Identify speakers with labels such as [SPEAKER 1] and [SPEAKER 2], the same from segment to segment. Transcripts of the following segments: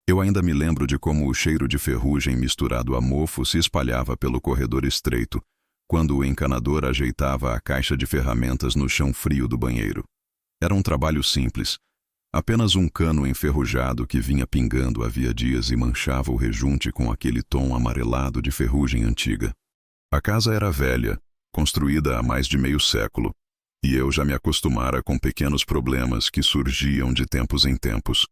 [SPEAKER 1] Eu ainda me lembro de como o cheiro de ferrugem misturado a mofo se espalhava pelo corredor estreito, quando o encanador ajeitava a caixa de ferramentas no chão frio do banheiro. Era um trabalho simples. Apenas um cano enferrujado que vinha pingando havia dias e manchava o rejunte com aquele tom amarelado de ferrugem antiga. A casa era velha, construída há mais de meio século, e eu já me acostumara com pequenos problemas que surgiam de tempos em tempos.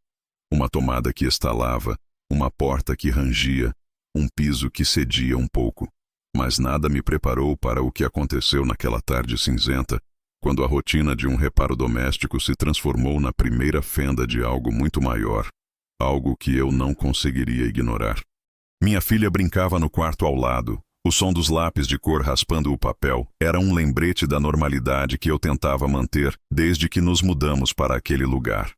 [SPEAKER 1] Uma tomada que estalava, uma porta que rangia, um piso que cedia um pouco. Mas nada me preparou para o que aconteceu naquela tarde cinzenta, quando a rotina de um reparo doméstico se transformou na primeira fenda de algo muito maior, algo que eu não conseguiria ignorar. Minha filha brincava no quarto ao lado. O som dos lápis de cor raspando o papel era um lembrete da normalidade que eu tentava manter desde que nos mudamos para aquele lugar.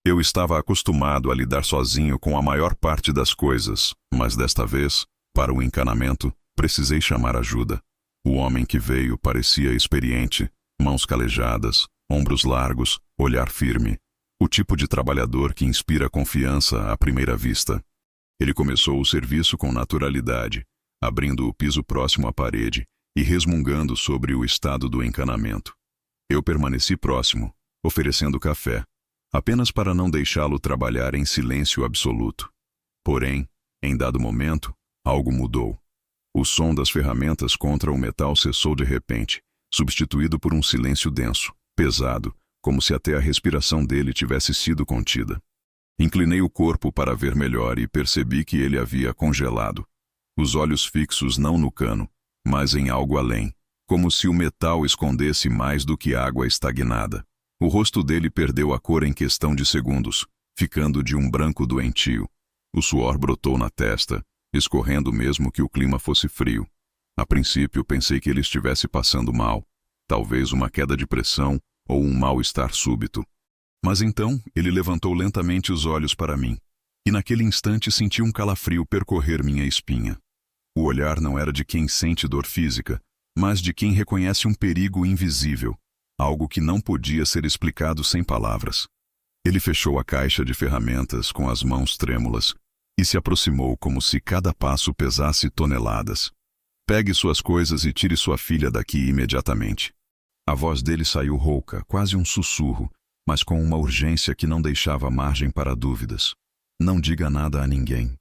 [SPEAKER 1] Eu estava acostumado a lidar sozinho com a maior parte das coisas, mas desta vez, para o encanamento, precisei chamar ajuda. O homem que veio parecia experiente, mãos calejadas, ombros largos, olhar firme. O tipo de trabalhador que inspira confiança à primeira vista. Ele começou o serviço com naturalidade, abrindo o piso próximo à parede e resmungando sobre o estado do encanamento. Eu permaneci próximo, oferecendo café, apenas para não deixá-lo trabalhar em silêncio absoluto. Porém, em dado momento, algo mudou. O som das ferramentas contra o metal cessou de repente, substituído por um silêncio denso, pesado, como se até a respiração dele tivesse sido contida. Inclinei o corpo para ver melhor e percebi que ele havia congelado. Os olhos fixos não no cano, mas em algo além, como se o metal escondesse mais do que água estagnada. O rosto dele perdeu a cor em questão de segundos, ficando de um branco doentio. O suor brotou na testa, escorrendo mesmo que o clima fosse frio. A princípio pensei que ele estivesse passando mal, talvez uma queda de pressão ou um mal-estar súbito. Mas então ele levantou lentamente os olhos para mim, e naquele instante senti um calafrio percorrer minha espinha. O olhar não era de quem sente dor física, mas de quem reconhece um perigo invisível, algo que não podia ser explicado sem palavras. Ele fechou a caixa de ferramentas com as mãos trêmulas e se aproximou como se cada passo pesasse toneladas. Pegue suas coisas e tire sua filha daqui imediatamente. A voz dele saiu rouca, quase um sussurro, mas com uma urgência que não deixava margem para dúvidas. Não diga nada a ninguém.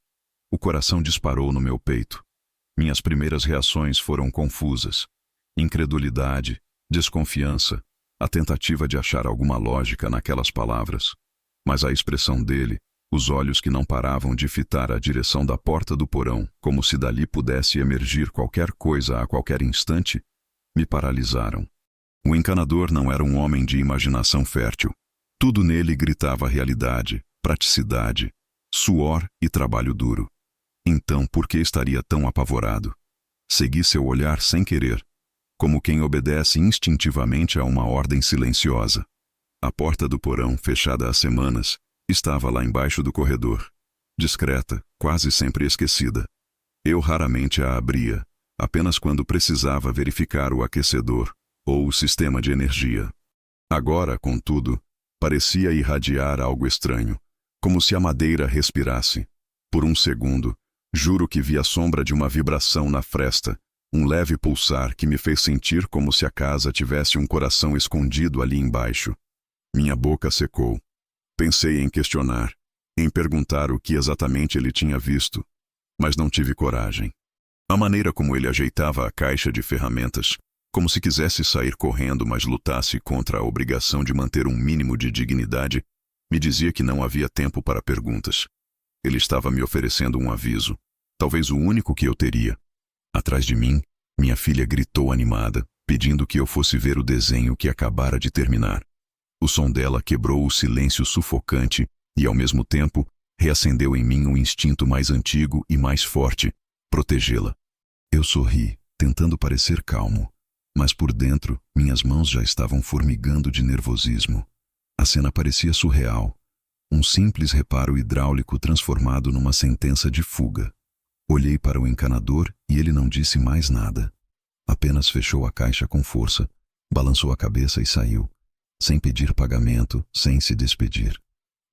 [SPEAKER 1] O coração disparou no meu peito. Minhas primeiras reações foram confusas. Incredulidade, desconfiança, a tentativa de achar alguma lógica naquelas palavras. Mas a expressão dele, os olhos que não paravam de fitar a direção da porta do porão, como se dali pudesse emergir qualquer coisa a qualquer instante, me paralisaram. O encanador não era um homem de imaginação fértil. Tudo nele gritava realidade, praticidade, suor e trabalho duro. Então, por que estaria tão apavorado? Segui seu olhar sem querer, como quem obedece instintivamente a uma ordem silenciosa. A porta do porão, fechada há semanas, estava lá embaixo do corredor, discreta, quase sempre esquecida. Eu raramente a abria, apenas quando precisava verificar o aquecedor ou o sistema de energia. Agora, contudo, parecia irradiar algo estranho, como se a madeira respirasse. Por um segundo, juro que vi a sombra de uma vibração na fresta, um leve pulsar que me fez sentir como se a casa tivesse um coração escondido ali embaixo. Minha boca secou. Pensei em questionar, em perguntar o que exatamente ele tinha visto, mas não tive coragem. A maneira como ele ajeitava a caixa de ferramentas, como se quisesse sair correndo, mas lutasse contra a obrigação de manter um mínimo de dignidade, me dizia que não havia tempo para perguntas. Ele estava me oferecendo um aviso, talvez o único que eu teria. Atrás de mim, minha filha gritou animada, pedindo que eu fosse ver o desenho que acabara de terminar. O som dela quebrou o silêncio sufocante e, ao mesmo tempo, reacendeu em mim um instinto mais antigo e mais forte, protegê-la. Eu sorri, tentando parecer calmo, mas por dentro, minhas mãos já estavam formigando de nervosismo. A cena parecia surreal, um simples reparo hidráulico transformado numa sentença de fuga. Olhei para o encanador e ele não disse mais nada. Apenas fechou a caixa com força, balançou a cabeça e saiu, sem pedir pagamento, sem se despedir.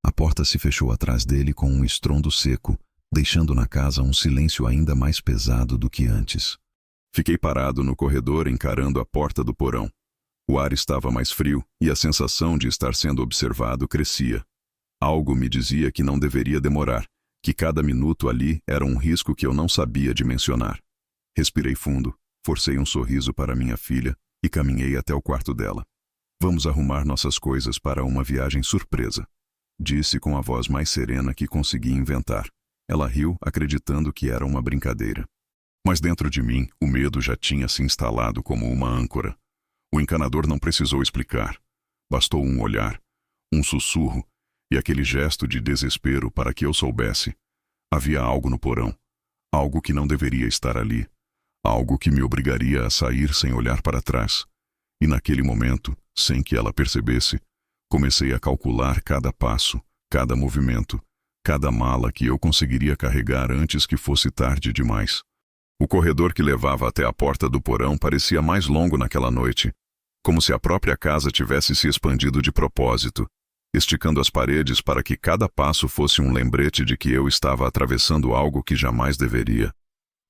[SPEAKER 1] A porta se fechou atrás dele com um estrondo seco, deixando na casa um silêncio ainda mais pesado do que antes. Fiquei parado no corredor encarando a porta do porão. O ar estava mais frio e a sensação de estar sendo observado crescia. Algo me dizia que não deveria demorar, que cada minuto ali era um risco que eu não sabia dimensionar. Respirei fundo, forcei um sorriso para minha filha e caminhei até o quarto dela. Vamos arrumar nossas coisas para uma viagem surpresa, disse com a voz mais serena que consegui inventar. Ela riu, acreditando que era uma brincadeira. Mas dentro de mim, o medo já tinha se instalado como uma âncora. O encanador não precisou explicar. Bastou um olhar, um sussurro e aquele gesto de desespero para que eu soubesse. Havia algo no porão, algo que não deveria estar ali, algo que me obrigaria a sair sem olhar para trás. E naquele momento, sem que ela percebesse, comecei a calcular cada passo, cada movimento, cada mala que eu conseguiria carregar antes que fosse tarde demais. O corredor que levava até a porta do porão parecia mais longo naquela noite, como se a própria casa tivesse se expandido de propósito, esticando as paredes para que cada passo fosse um lembrete de que eu estava atravessando algo que jamais deveria.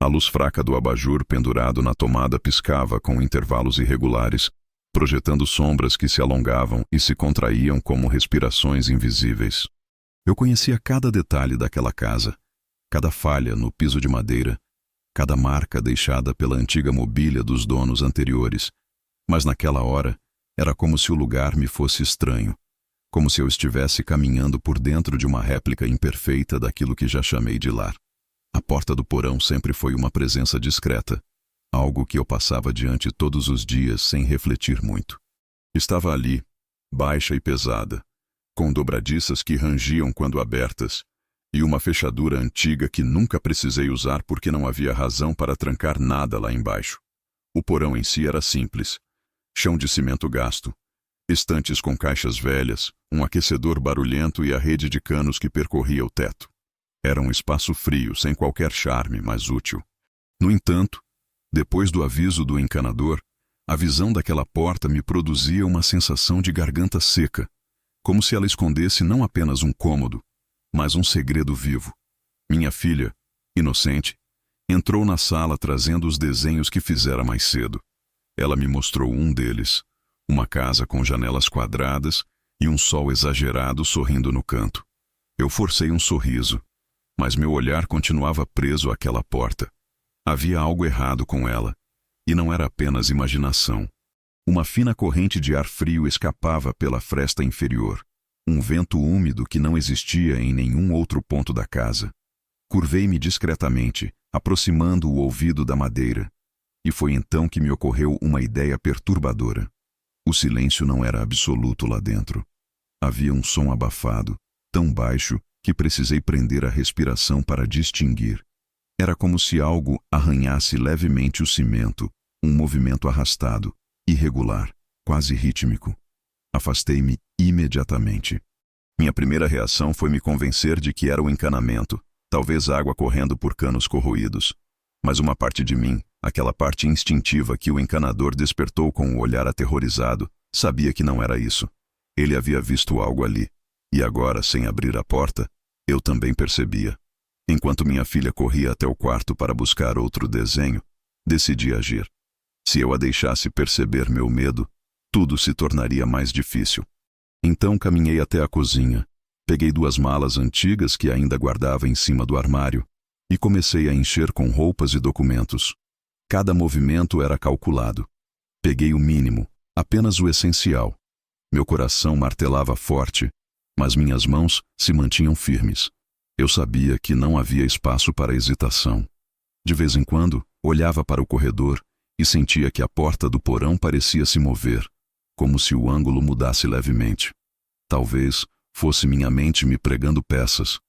[SPEAKER 1] A luz fraca do abajur pendurado na tomada piscava com intervalos irregulares, projetando sombras que se alongavam e se contraíam como respirações invisíveis. Eu conhecia cada detalhe daquela casa, cada falha no piso de madeira, cada marca deixada pela antiga mobília dos donos anteriores, mas naquela hora era como se o lugar me fosse estranho, como se eu estivesse caminhando por dentro de uma réplica imperfeita daquilo que já chamei de lar. A porta do porão sempre foi uma presença discreta, algo que eu passava diante todos os dias sem refletir muito. Estava ali, baixa e pesada, com dobradiças que rangiam quando abertas, e uma fechadura antiga que nunca precisei usar porque não havia razão para trancar nada lá embaixo. O porão em si era simples, chão de cimento gasto, estantes com caixas velhas, um aquecedor barulhento e a rede de canos que percorria o teto. Era um espaço frio, sem qualquer charme, mas útil. No entanto, depois do aviso do encanador, a visão daquela porta me produzia uma sensação de garganta seca, como se ela escondesse não apenas um cômodo, mas um segredo vivo. Minha filha, inocente, entrou na sala trazendo os desenhos que fizera mais cedo. Ela me mostrou um deles, uma casa com janelas quadradas e um sol exagerado sorrindo no canto. Eu forcei um sorriso, mas meu olhar continuava preso àquela porta. Havia algo errado com ela, e não era apenas imaginação. Uma fina corrente de ar frio escapava pela fresta inferior, um vento úmido que não existia em nenhum outro ponto da casa. Curvei-me discretamente, aproximando o ouvido da madeira, e foi então que me ocorreu uma ideia perturbadora. O silêncio não era absoluto lá dentro. Havia um som abafado, tão baixo que precisei prender a respiração para distinguir. Era como se algo arranhasse levemente o cimento, um movimento arrastado, irregular, quase rítmico. Afastei-me imediatamente. Minha primeira reação foi me convencer de que era o encanamento, talvez água correndo por canos corroídos. Mas uma parte de mim, aquela parte instintiva que o encanador despertou com o olhar aterrorizado, sabia que não era isso. Ele havia visto algo ali, e agora, sem abrir a porta, eu também percebia. Enquanto minha filha corria até o quarto para buscar outro desenho, decidi agir. Se eu a deixasse perceber meu medo, tudo se tornaria mais difícil. Então caminhei até a cozinha, peguei 2 malas antigas que ainda guardava em cima do armário e comecei a encher com roupas e documentos. Cada movimento era calculado. Peguei o mínimo, apenas o essencial. Meu coração martelava forte, mas minhas mãos se mantinham firmes. Eu sabia que não havia espaço para hesitação. De vez em quando, olhava para o corredor e sentia que a porta do porão parecia se mover, como se o ângulo mudasse levemente. Talvez fosse minha mente me pregando peças.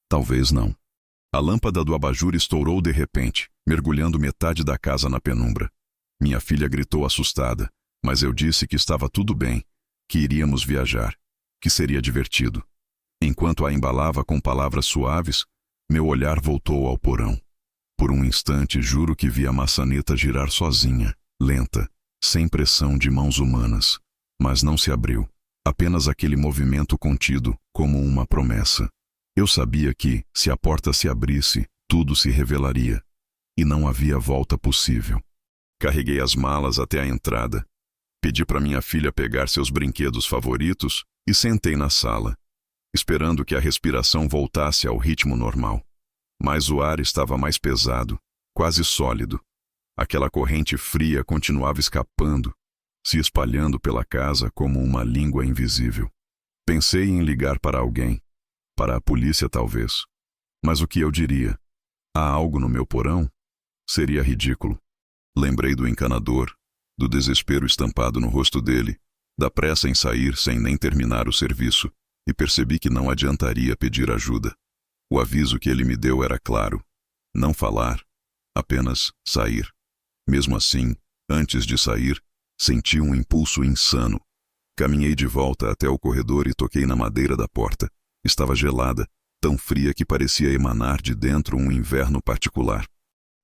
[SPEAKER 1] Talvez não. A lâmpada do abajur estourou de repente, mergulhando metade da casa na penumbra. Minha filha gritou assustada, mas eu disse que estava tudo bem, que iríamos viajar, que seria divertido. Enquanto a embalava com palavras suaves, meu olhar voltou ao porão. Por um instante juro que vi a maçaneta girar sozinha, lenta, sem pressão de mãos humanas. Mas não se abriu. Apenas aquele movimento contido, como uma promessa. Eu sabia que, se a porta se abrisse, tudo se revelaria. E não havia volta possível. Carreguei as malas até a entrada. Pedi para minha filha pegar seus brinquedos favoritos e sentei na sala, esperando que a respiração voltasse ao ritmo normal. Mas o ar estava mais pesado, quase sólido. Aquela corrente fria continuava escapando, se espalhando pela casa como uma língua invisível. Pensei em ligar para alguém, para a polícia talvez. Mas o que eu diria? Há algo no meu porão? Seria ridículo. Lembrei do encanador, do desespero estampado no rosto dele, da pressa em sair sem nem terminar o serviço, e percebi que não adiantaria pedir ajuda. O aviso que ele me deu era claro: não falar, apenas sair. Mesmo assim, antes de sair, senti um impulso insano. Caminhei de volta até o corredor e toquei na madeira da porta. Estava gelada, tão fria que parecia emanar de dentro um inverno particular.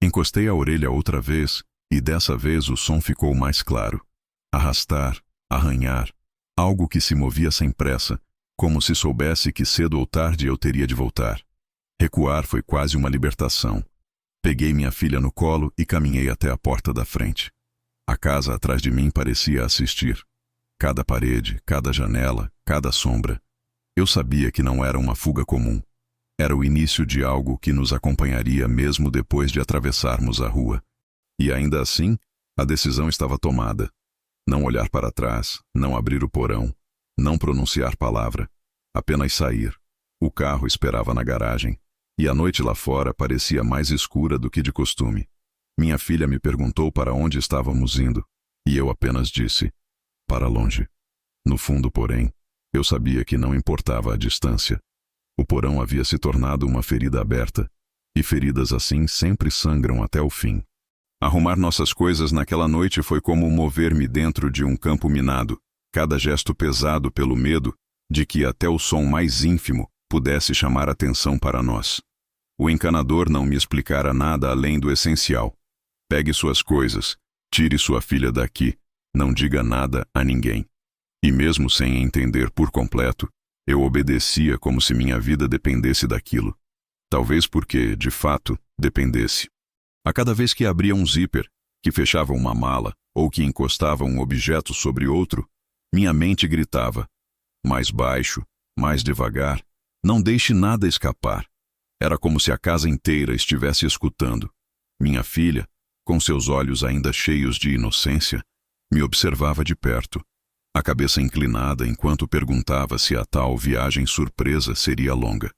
[SPEAKER 1] Encostei a orelha outra vez, e dessa vez o som ficou mais claro. Arrastar, arranhar, algo que se movia sem pressa, como se soubesse que cedo ou tarde eu teria de voltar. Recuar foi quase uma libertação. Peguei minha filha no colo e caminhei até a porta da frente. A casa atrás de mim parecia assistir. Cada parede, cada janela, cada sombra. Eu sabia que não era uma fuga comum. Era o início de algo que nos acompanharia mesmo depois de atravessarmos a rua. E ainda assim, a decisão estava tomada. Não olhar para trás, não abrir o porão, não pronunciar palavra, apenas sair. O carro esperava na garagem, e a noite lá fora parecia mais escura do que de costume. Minha filha me perguntou para onde estávamos indo, e eu apenas disse: para longe. No fundo, porém, eu sabia que não importava a distância. O porão havia se tornado uma ferida aberta, e feridas assim sempre sangram até o fim. Arrumar nossas coisas naquela noite foi como mover-me dentro de um campo minado, cada gesto pesado pelo medo de que até o som mais ínfimo pudesse chamar atenção para nós. O encanador não me explicara nada além do essencial. Pegue suas coisas, tire sua filha daqui, não diga nada a ninguém. E mesmo sem entender por completo, eu obedecia como se minha vida dependesse daquilo. Talvez porque, de fato, dependesse. A cada vez que abria um zíper, que fechava uma mala ou que encostava um objeto sobre outro, minha mente gritava: mais baixo, mais devagar, não deixe nada escapar. Era como se a casa inteira estivesse escutando. Minha filha, com seus olhos ainda cheios de inocência, me observava de perto, a cabeça inclinada enquanto perguntava se a tal viagem surpresa seria longa.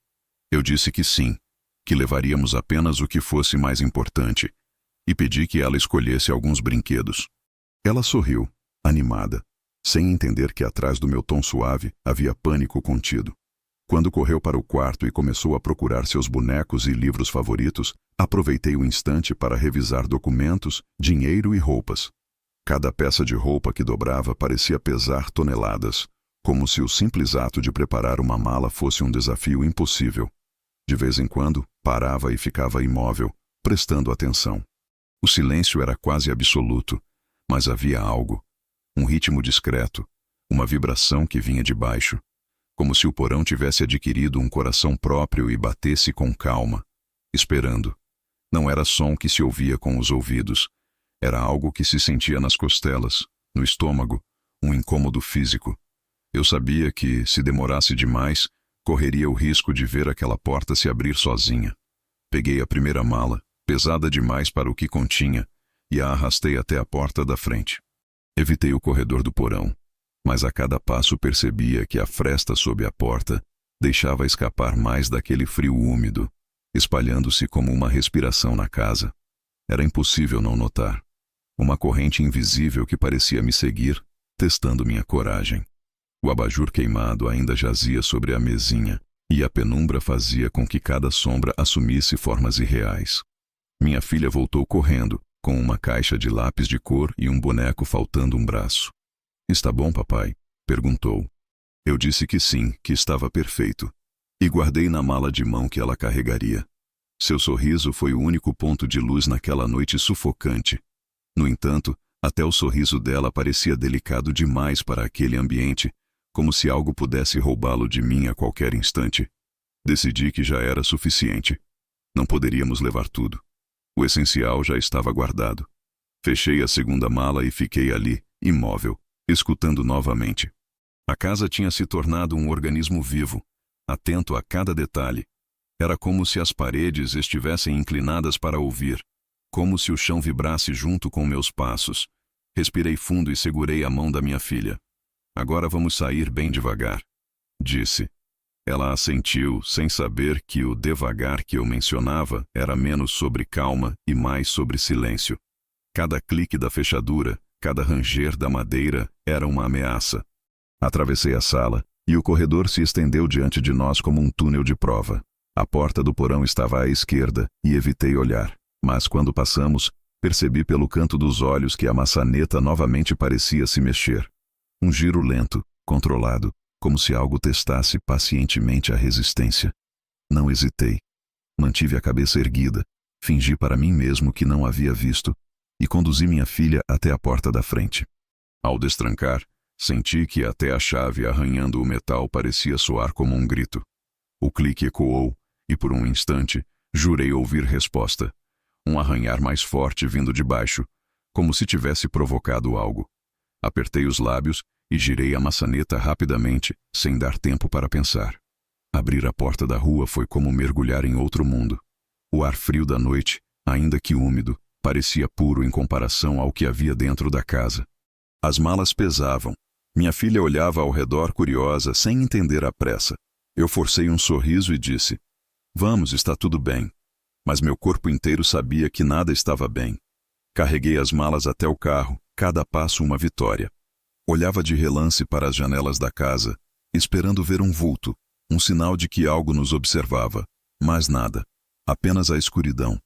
[SPEAKER 1] Eu disse que sim, que levaríamos apenas o que fosse mais importante, e pedi que ela escolhesse alguns brinquedos. Ela sorriu, animada, sem entender que atrás do meu tom suave havia pânico contido. Quando correu para o quarto e começou a procurar seus bonecos e livros favoritos, aproveitei o instante para revisar documentos, dinheiro e roupas. Cada peça de roupa que dobrava parecia pesar toneladas, como se o simples ato de preparar uma mala fosse um desafio impossível. De vez em quando, parava e ficava imóvel, prestando atenção. O silêncio era quase absoluto, mas havia algo, um ritmo discreto, uma vibração que vinha de baixo, como se o porão tivesse adquirido um coração próprio e batesse com calma, esperando. Não era som que se ouvia com os ouvidos, era algo que se sentia nas costelas, no estômago, um incômodo físico. Eu sabia que, se demorasse demais, correria o risco de ver aquela porta se abrir sozinha. Peguei a primeira mala, pesada demais para o que continha, e a arrastei até a porta da frente. Evitei o corredor do porão, mas a cada passo percebia que a fresta sob a porta deixava escapar mais daquele frio úmido, espalhando-se como uma respiração na casa. Era impossível não notar. Uma corrente invisível que parecia me seguir, testando minha coragem. O abajur queimado ainda jazia sobre a mesinha, e a penumbra fazia com que cada sombra assumisse formas irreais. Minha filha voltou correndo, com uma caixa de lápis de cor e um boneco faltando um braço. "Está bom, papai?" perguntou. Eu disse que sim, que estava perfeito, e guardei na mala de mão que ela carregaria. Seu sorriso foi o único ponto de luz naquela noite sufocante. No entanto, até o sorriso dela parecia delicado demais para aquele ambiente, como se algo pudesse roubá-lo de mim a qualquer instante. Decidi que já era suficiente. Não poderíamos levar tudo. O essencial já estava guardado. Fechei a segunda mala e fiquei ali, imóvel, escutando novamente. A casa tinha se tornado um organismo vivo, atento a cada detalhe. Era como se as paredes estivessem inclinadas para ouvir, como se o chão vibrasse junto com meus passos. Respirei fundo e segurei a mão da minha filha. Agora vamos sair bem devagar, disse. Ela assentiu, sem saber que o devagar que eu mencionava era menos sobre calma e mais sobre silêncio. Cada clique da fechadura, cada ranger da madeira era uma ameaça. Atravessei a sala, e o corredor se estendeu diante de nós como um túnel de prova. A porta do porão estava à esquerda, e evitei olhar. Mas quando passamos, percebi pelo canto dos olhos que a maçaneta novamente parecia se mexer. Um giro lento, controlado, como se algo testasse pacientemente a resistência. Não hesitei. Mantive a cabeça erguida, fingi para mim mesmo que não havia visto, e conduzi minha filha até a porta da frente. Ao destrancar, senti que até a chave arranhando o metal parecia soar como um grito. O clique ecoou, e por um instante, jurei ouvir resposta. Um arranhar mais forte vindo de baixo, como se tivesse provocado algo. Apertei os lábios e girei a maçaneta rapidamente, sem dar tempo para pensar. Abrir a porta da rua foi como mergulhar em outro mundo. O ar frio da noite, ainda que úmido, parecia puro em comparação ao que havia dentro da casa. As malas pesavam. Minha filha olhava ao redor curiosa, sem entender a pressa. Eu forcei um sorriso e disse: "Vamos, está tudo bem." Mas meu corpo inteiro sabia que nada estava bem. Carreguei as malas até o carro, cada passo uma vitória. Olhava de relance para as janelas da casa, esperando ver um vulto, um sinal de que algo nos observava. Mas nada. Apenas a escuridão.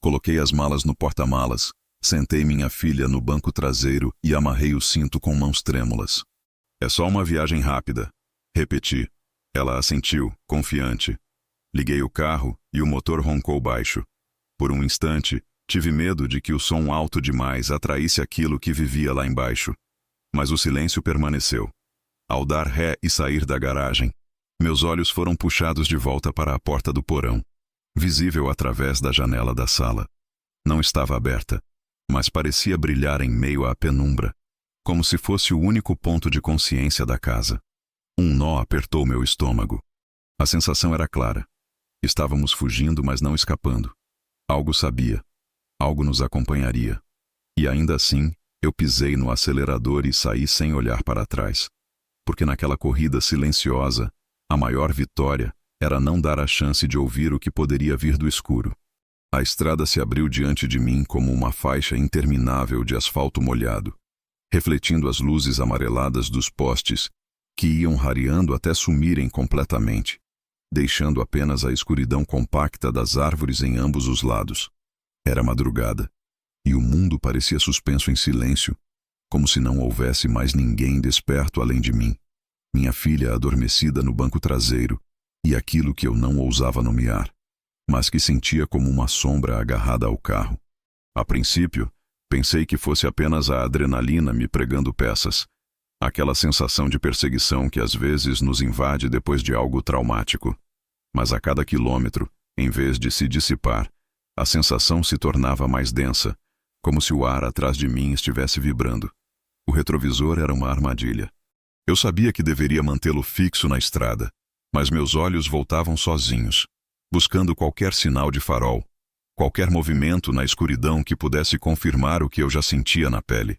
[SPEAKER 1] Coloquei as malas no porta-malas, sentei minha filha no banco traseiro e amarrei o cinto com mãos trêmulas. "É só uma viagem rápida", repeti. Ela assentiu, confiante. Liguei o carro e o motor roncou baixo. Por um instante, tive medo de que o som alto demais atraísse aquilo que vivia lá embaixo. Mas o silêncio permaneceu. Ao dar ré e sair da garagem, meus olhos foram puxados de volta para a porta do porão, visível através da janela da sala. Não estava aberta, mas parecia brilhar em meio à penumbra, como se fosse o único ponto de consciência da casa. Um nó apertou meu estômago. A sensação era clara. Estávamos fugindo, mas não escapando. Algo sabia. Algo nos acompanharia. E ainda assim, eu pisei no acelerador e saí sem olhar para trás. Porque naquela corrida silenciosa, a maior vitória era não dar a chance de ouvir o que poderia vir do escuro. A estrada se abriu diante de mim como uma faixa interminável de asfalto molhado, refletindo as luzes amareladas dos postes que iam rareando até sumirem completamente, deixando apenas a escuridão compacta das árvores em ambos os lados. Era madrugada, e o mundo parecia suspenso em silêncio, como se não houvesse mais ninguém desperto além de mim, minha filha adormecida no banco traseiro, e aquilo que eu não ousava nomear, mas que sentia como uma sombra agarrada ao carro. A princípio, pensei que fosse apenas a adrenalina me pregando peças, aquela sensação de perseguição que às vezes nos invade depois de algo traumático. Mas a cada quilômetro, em vez de se dissipar, a sensação se tornava mais densa, como se o ar atrás de mim estivesse vibrando. O retrovisor era uma armadilha. Eu sabia que deveria mantê-lo fixo na estrada, mas meus olhos voltavam sozinhos, buscando qualquer sinal de farol, qualquer movimento na escuridão que pudesse confirmar o que eu já sentia na pele.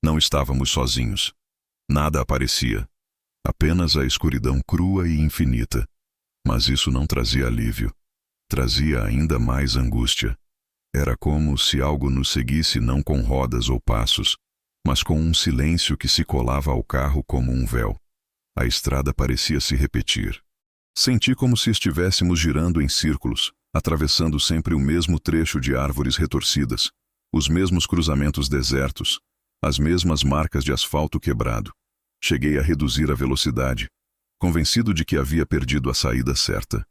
[SPEAKER 1] Não estávamos sozinhos. Nada aparecia. Apenas a escuridão crua e infinita. Mas isso não trazia alívio. Trazia ainda mais angústia. Era como se algo nos seguisse não com rodas ou passos, mas com um silêncio que se colava ao carro como um véu. A estrada parecia se repetir. Senti como se estivéssemos girando em círculos, atravessando sempre o mesmo trecho de árvores retorcidas, os mesmos cruzamentos desertos, as mesmas marcas de asfalto quebrado. Cheguei a reduzir a velocidade, convencido de que havia perdido a saída certa.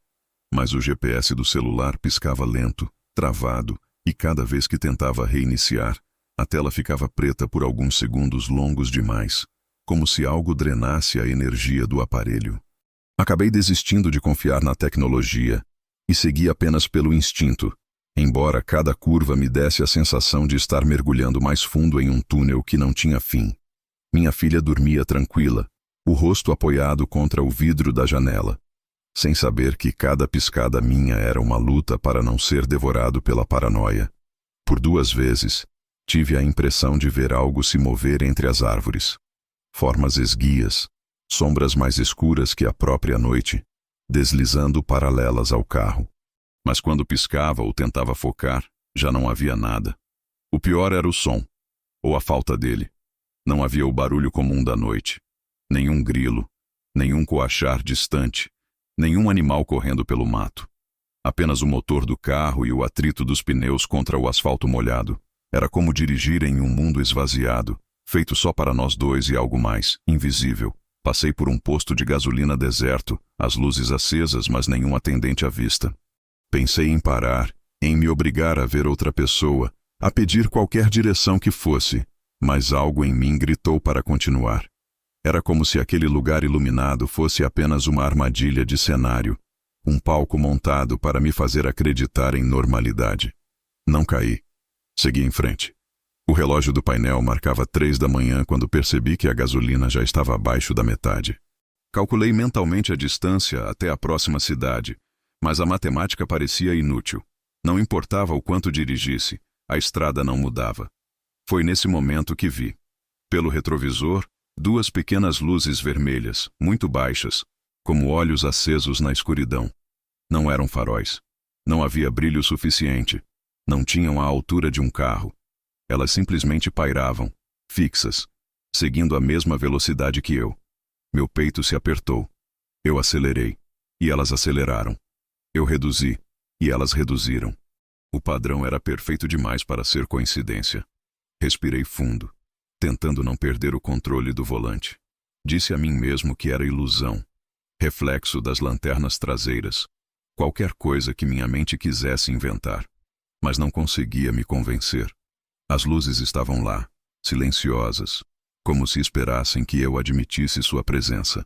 [SPEAKER 1] Mas o GPS do celular piscava lento, travado, e cada vez que tentava reiniciar, a tela ficava preta por alguns segundos longos demais, como se algo drenasse a energia do aparelho. Acabei desistindo de confiar na tecnologia e segui apenas pelo instinto, embora cada curva me desse a sensação de estar mergulhando mais fundo em um túnel que não tinha fim. Minha filha dormia tranquila, o rosto apoiado contra o vidro da janela, sem saber que cada piscada minha era uma luta para não ser devorado pela paranoia. Por 2 vezes, tive a impressão de ver algo se mover entre as árvores. Formas esguias, sombras mais escuras que a própria noite, deslizando paralelas ao carro. Mas quando piscava ou tentava focar, já não havia nada. O pior era o som, ou a falta dele. Não havia o barulho comum da noite. Nenhum grilo, nenhum coachar distante, nenhum animal correndo pelo mato. Apenas o motor do carro e o atrito dos pneus contra o asfalto molhado. Era como dirigir em um mundo esvaziado, feito só para nós dois e algo mais, invisível. Passei por um posto de gasolina deserto, as luzes acesas, mas nenhum atendente à vista. Pensei em parar, em me obrigar a ver outra pessoa, a pedir qualquer direção que fosse, mas algo em mim gritou para continuar. Era como se aquele lugar iluminado fosse apenas uma armadilha de cenário, um palco montado para me fazer acreditar em normalidade. Não caí. Segui em frente. O relógio do painel marcava 3 da manhã quando percebi que a gasolina já estava abaixo da metade. Calculei mentalmente a distância até a próxima cidade, mas a matemática parecia inútil. Não importava o quanto dirigisse, a estrada não mudava. Foi nesse momento que vi, pelo retrovisor, 2 pequenas luzes vermelhas, muito baixas, como olhos acesos na escuridão. Não eram faróis. Não havia brilho suficiente. Não tinham a altura de um carro. Elas simplesmente pairavam, fixas, seguindo a mesma velocidade que eu. Meu peito se apertou. Eu acelerei, e elas aceleraram. Eu reduzi, e elas reduziram. O padrão era perfeito demais para ser coincidência. Respirei fundo, tentando não perder o controle do volante. Disse a mim mesmo que era ilusão, reflexo das lanternas traseiras, qualquer coisa que minha mente quisesse inventar. Mas não conseguia me convencer. As luzes estavam lá, silenciosas, como se esperassem que eu admitisse sua presença.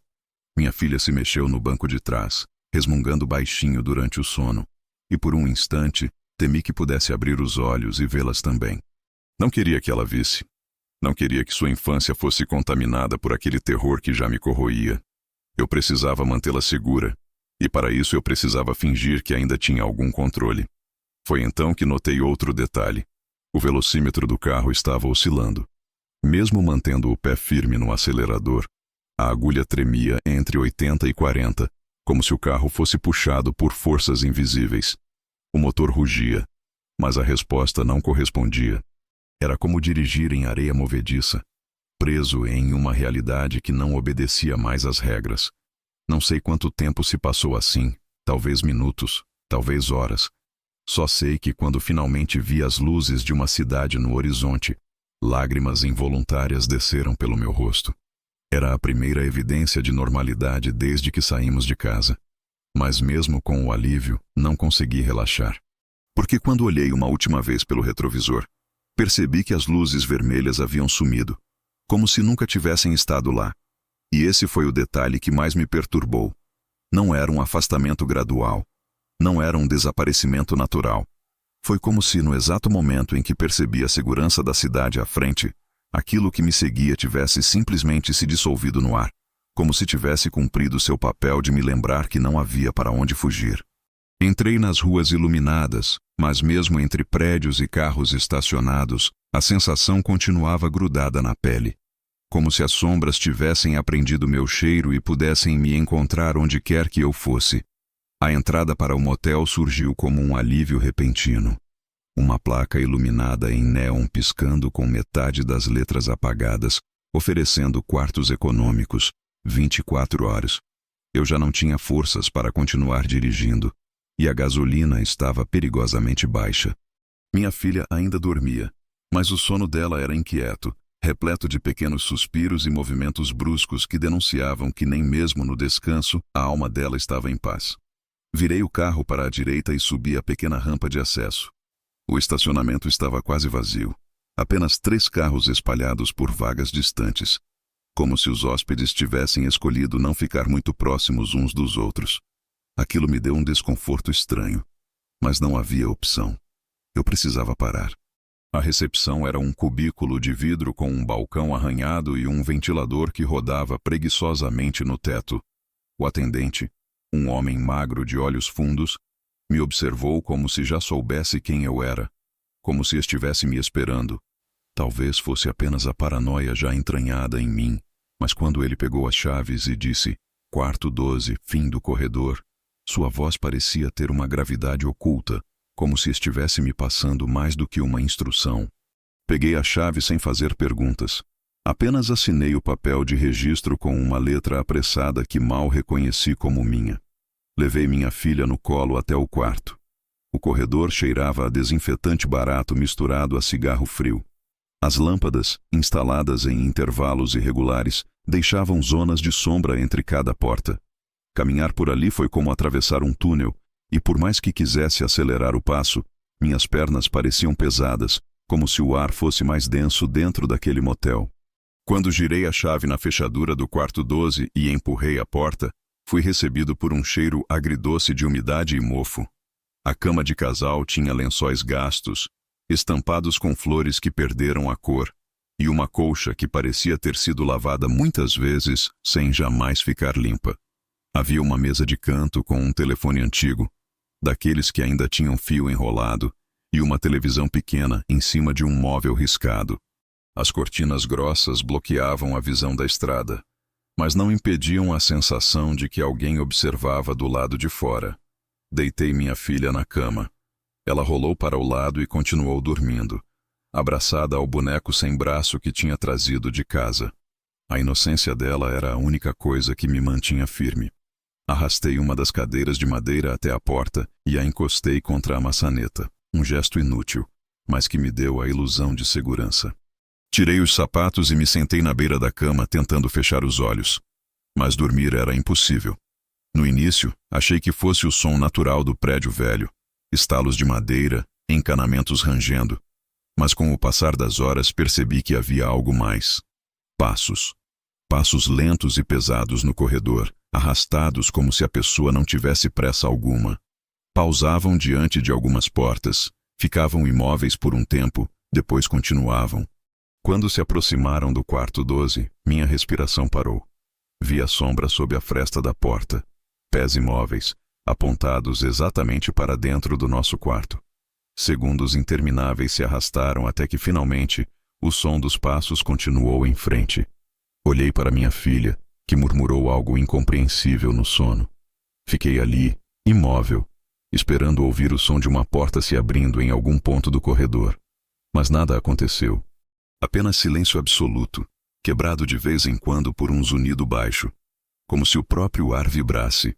[SPEAKER 1] Minha filha se mexeu no banco de trás, resmungando baixinho durante o sono, e por um instante temi que pudesse abrir os olhos e vê-las também. Não queria que ela visse. Não queria que sua infância fosse contaminada por aquele terror que já me corroía. Eu precisava mantê-la segura, e para isso eu precisava fingir que ainda tinha algum controle. Foi então que notei outro detalhe. O velocímetro do carro estava oscilando. Mesmo mantendo o pé firme no acelerador, a agulha tremia entre 80 e 40, como se o carro fosse puxado por forças invisíveis. O motor rugia, mas a resposta não correspondia. Era como dirigir em areia movediça, preso em uma realidade que não obedecia mais às regras. Não sei quanto tempo se passou assim, talvez minutos, talvez horas. Só sei que quando finalmente vi as luzes de uma cidade no horizonte, lágrimas involuntárias desceram pelo meu rosto. Era a primeira evidência de normalidade desde que saímos de casa. Mas mesmo com o alívio, não consegui relaxar. Porque quando olhei uma última vez pelo retrovisor, percebi que as luzes vermelhas haviam sumido, como se nunca tivessem estado lá. E esse foi o detalhe que mais me perturbou. Não era um afastamento gradual. Não era um desaparecimento natural. Foi como se, no exato momento em que percebi a segurança da cidade à frente, aquilo que me seguia tivesse simplesmente se dissolvido no ar, como se tivesse cumprido seu papel de me lembrar que não havia para onde fugir. Entrei nas ruas iluminadas, mas mesmo entre prédios e carros estacionados, a sensação continuava grudada na pele, como se as sombras tivessem aprendido meu cheiro e pudessem me encontrar onde quer que eu fosse. A entrada para o motel surgiu como um alívio repentino. Uma placa iluminada em néon piscando com metade das letras apagadas, oferecendo quartos econômicos, 24 horas. Eu já não tinha forças para continuar dirigindo, e a gasolina estava perigosamente baixa. Minha filha ainda dormia, mas o sono dela era inquieto, repleto de pequenos suspiros e movimentos bruscos que denunciavam que nem mesmo no descanso a alma dela estava em paz. Virei o carro para a direita e subi a pequena rampa de acesso. O estacionamento estava quase vazio. Apenas 3 carros espalhados por vagas distantes. como se os hóspedes tivessem escolhido não ficar muito próximos uns dos outros. Aquilo me deu um desconforto estranho, mas não havia opção. Eu precisava parar. A recepção era um cubículo de vidro com um balcão arranhado e um ventilador que rodava preguiçosamente no teto. O atendente, um homem magro de olhos fundos, me observou como se já soubesse quem eu era, como se estivesse me esperando. Talvez fosse apenas a paranoia já entranhada em mim, mas quando ele pegou as chaves e disse "Quarto 12, fim do corredor", sua voz parecia ter uma gravidade oculta, como se estivesse me passando mais do que uma instrução. Peguei a chave sem fazer perguntas. Apenas assinei o papel de registro com uma letra apressada que mal reconheci como minha. Levei minha filha no colo até o quarto. O corredor cheirava a desinfetante barato misturado a cigarro frio. As lâmpadas, instaladas em intervalos irregulares, deixavam zonas de sombra entre cada porta. Caminhar por ali foi como atravessar um túnel, e por mais que quisesse acelerar o passo, minhas pernas pareciam pesadas, como se o ar fosse mais denso dentro daquele motel. Quando girei a chave na fechadura do quarto 12 e empurrei a porta, fui recebido por um cheiro agridoce de umidade e mofo. A cama de casal tinha lençóis gastos, estampados com flores que perderam a cor, e uma colcha que parecia ter sido lavada muitas vezes sem jamais ficar limpa. Havia uma mesa de canto com um telefone antigo, daqueles que ainda tinham fio enrolado, e uma televisão pequena em cima de um móvel riscado. As cortinas grossas bloqueavam a visão da estrada, mas não impediam a sensação de que alguém observava do lado de fora. Deitei minha filha na cama. Ela rolou para o lado e continuou dormindo, abraçada ao boneco sem braço que tinha trazido de casa. A inocência dela era a única coisa que me mantinha firme. Arrastei uma das cadeiras de madeira até a porta e a encostei contra a maçaneta, um gesto inútil, mas que me deu a ilusão de segurança. Tirei os sapatos e me sentei na beira da cama tentando fechar os olhos. Mas dormir era impossível. No início, achei que fosse o som natural do prédio velho, estalos de madeira, encanamentos rangendo. Mas com o passar das horas percebi que havia algo mais. Passos. Passos lentos e pesados no corredor, arrastados como se a pessoa não tivesse pressa alguma. Pausavam diante de algumas portas, ficavam imóveis por um tempo, depois continuavam. Quando se aproximaram do quarto 12, minha respiração parou. Vi a sombra sob a fresta da porta, pés imóveis, apontados exatamente para dentro do nosso quarto. Segundos intermináveis se arrastaram até que, finalmente, o som dos passos continuou em frente. Olhei para minha filha, que murmurou algo incompreensível no sono. Fiquei ali, imóvel, esperando ouvir o som de uma porta se abrindo em algum ponto do corredor. Mas nada aconteceu. Apenas silêncio absoluto, quebrado de vez em quando por um zunido baixo, como se o próprio ar vibrasse.